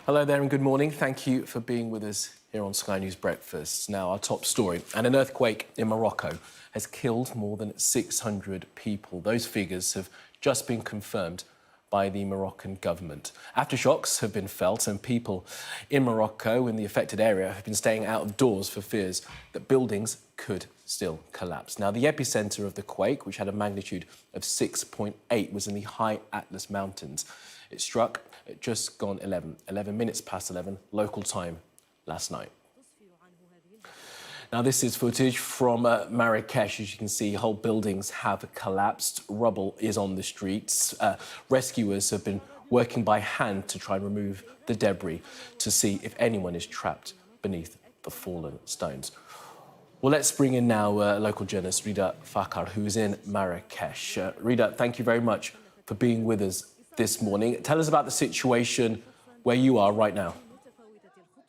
Hello there and good morning. Thank you for being with us here on Sky News Breakfast. Now, our top story. And an earthquake in Morocco has killed more than 600 people. Those figures have just been confirmed by the Moroccan government. Aftershocks have been felt and people in Morocco in the affected area have been staying out of doors for fears that buildings could still collapse. Now, the epicentre of the quake, which had a magnitude of 6.8, was in the high Atlas Mountains. It struck at just gone 11 minutes past 11 local time last night. Now, this is footage from Marrakech. As you can see, whole buildings have collapsed. Rubble is on the streets. Rescuers have been working by hand to try and remove the debris to see if anyone is trapped beneath the fallen stones. Well, let's bring in now local journalist Rida Fakhar, who is in Marrakech. Rida, thank you very much for being with us this morning. Tell us about the situation where you are right now.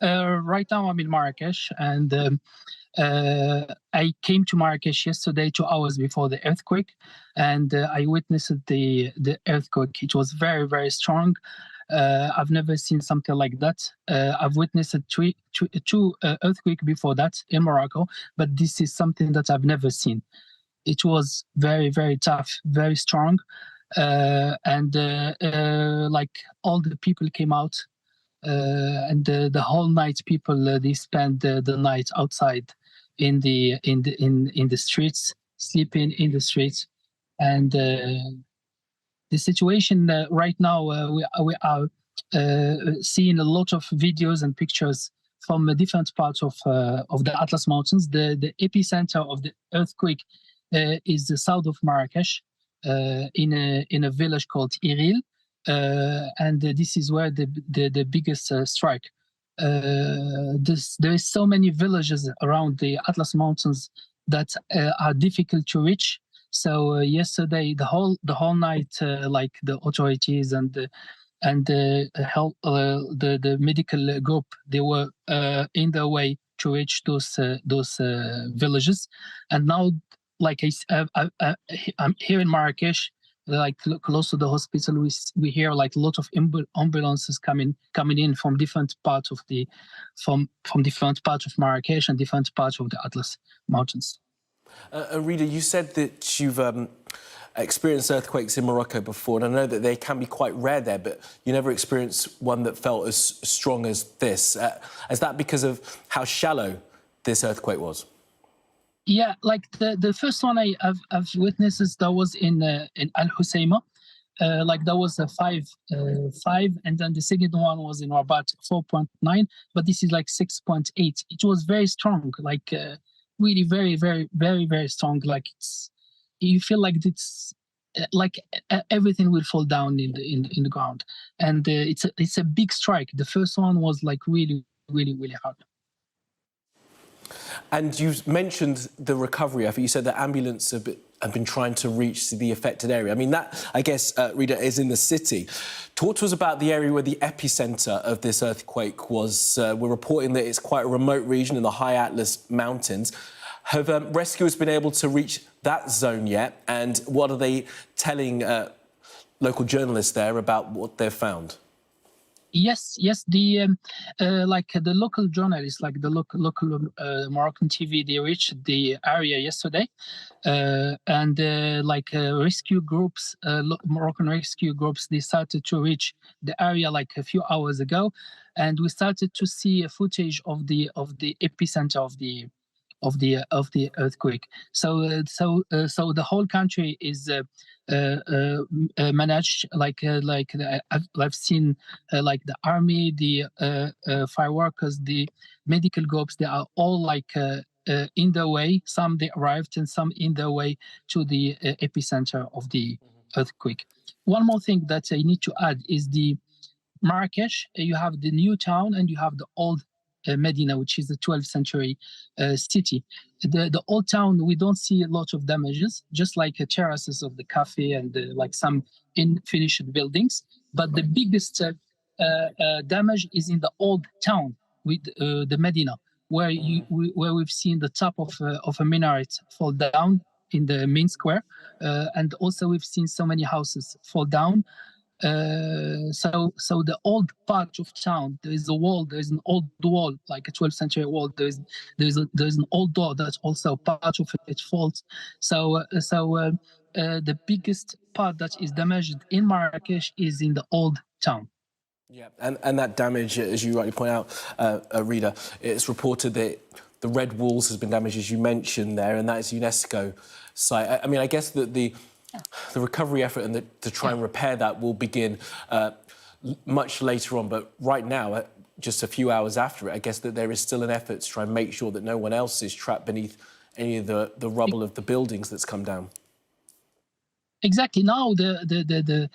Right now I'm in Marrakech, and I came to Marrakech yesterday, 2 hours before the earthquake, and I witnessed the earthquake. It was very, very strong. I've never seen something like that. I've witnessed two earthquakes before that in Morocco, but this is something that I've never seen. It was very, very tough, very strong, and like all the people came out. And the whole night, people they spend the night outside in the streets, sleeping in the streets, and the situation right now we are seeing a lot of videos and pictures from different parts of the Atlas Mountains. The epicenter of the earthquake is the south of Marrakech, in a village called Iril. And this is where the biggest strike. There is so many villages around the Atlas Mountains that are difficult to reach. So yesterday, the whole night, like the authorities and the help, the medical group, they were in their way to reach those villages. And now, like I'm here in Marrakech, like close to the hospital, we hear like a lot of ambulances coming in from different parts of from different parts of Marrakech and different parts of the Atlas Mountains. Rida, you said that you've experienced earthquakes in Morocco before, and I know that they can be quite rare there, but you never experienced one that felt as strong as this. Is that because of how shallow this earthquake was? Yeah, like the first one I've witnessed, that was in Al Hoceima, like that was a 5, and then the second one was in Rabat, 4.9, but this is like 6.8. It was very strong, like really very, very, very, very strong. Like you feel like it's like everything will fall down in the ground, and it's a big strike. The first one was like really, really, really hard. And you mentioned the recovery effort. You said that ambulance have been trying to reach the affected area. I mean, that, I guess, Rida, is in the city. Talk to us about the area where the epicentre of this earthquake was. We're reporting that it's quite a remote region in the high Atlas Mountains. Have rescuers been able to reach that zone yet? And what are they telling local journalists there about what they've found? Yes. The like the local journalists, like the local Moroccan TV, they reached the area yesterday, and like rescue groups, Moroccan rescue groups, they started to reach the area like a few hours ago, and we started to see a footage of the epicenter of the earthquake. So the whole country is managed. I've seen like the army, the fire workers, the medical groups. They are all like in their way. Some they arrived, and some in their way to the epicenter of the earthquake. One more thing that I need to add is the Marrakech. You have the new town and you have the old Medina, which is the 12th century city. The old town, we don't see a lot of damages, just like terraces of the cafe and like some unfinished buildings. But the biggest damage is in the old town with the Medina, where we've seen the top of a minaret fall down in the main square, and also we've seen so many houses fall down. So the old part of town, there is a wall. There is an old wall, like a 12th century wall. There's an old door that's also part of it falls. The biggest part that is damaged in Marrakech is in the old town. Yeah, and that damage, as you rightly point out, Rida, it's reported that the Red Walls has been damaged, as you mentioned there, and that is UNESCO site. I mean, I guess that the recovery effort and to try and repair that will begin much later on. But right now, just a few hours after it, I guess that there is still an effort to try and make sure that no one else is trapped beneath any of the rubble of the buildings that's come down. Exactly. Now the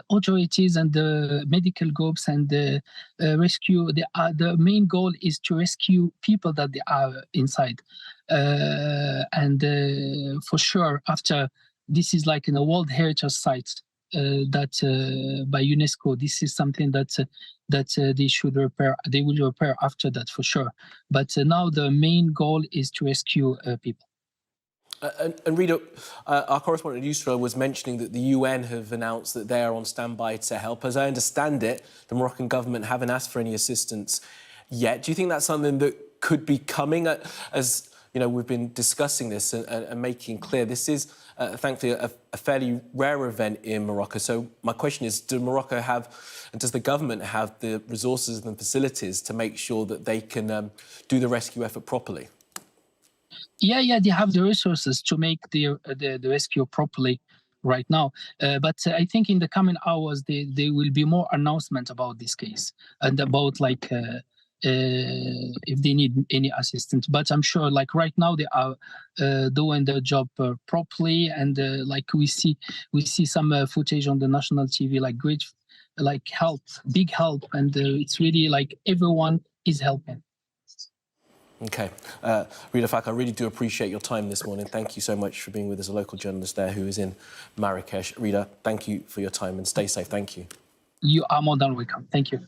authorities and the medical groups and the rescue, the main goal is to rescue people that they are inside, for sure after this is like in a World Heritage Site that by UNESCO. This is something that they should repair. They will repair after that for sure. But now the main goal is to rescue people. And Rida, our correspondent Yusra was mentioning that the UN have announced that they are on standby to help. As I understand it, the Moroccan government haven't asked for any assistance yet. Do you think that's something that could be coming? As you know, we've been discussing this and making clear this is, thankfully, a fairly rare event in Morocco. So my question is, do Morocco have, and does the government have the resources and facilities to make sure that they can do the rescue effort properly? Yeah, they have the resources to make the rescue properly right now. But I think in the coming hours, there will be more announcement about this case and about like if they need any assistance. But I'm sure like right now they are doing their job properly, and like we see some footage on the national TV, like great, like help, big help, and it's really like everyone is helping. OK. Rida Fakhar, I really do appreciate your time this morning. Thank you so much for being with us, a local journalist there who is in Marrakech. Rida, thank you for your time and stay safe. Thank you. You are more than welcome. Thank you.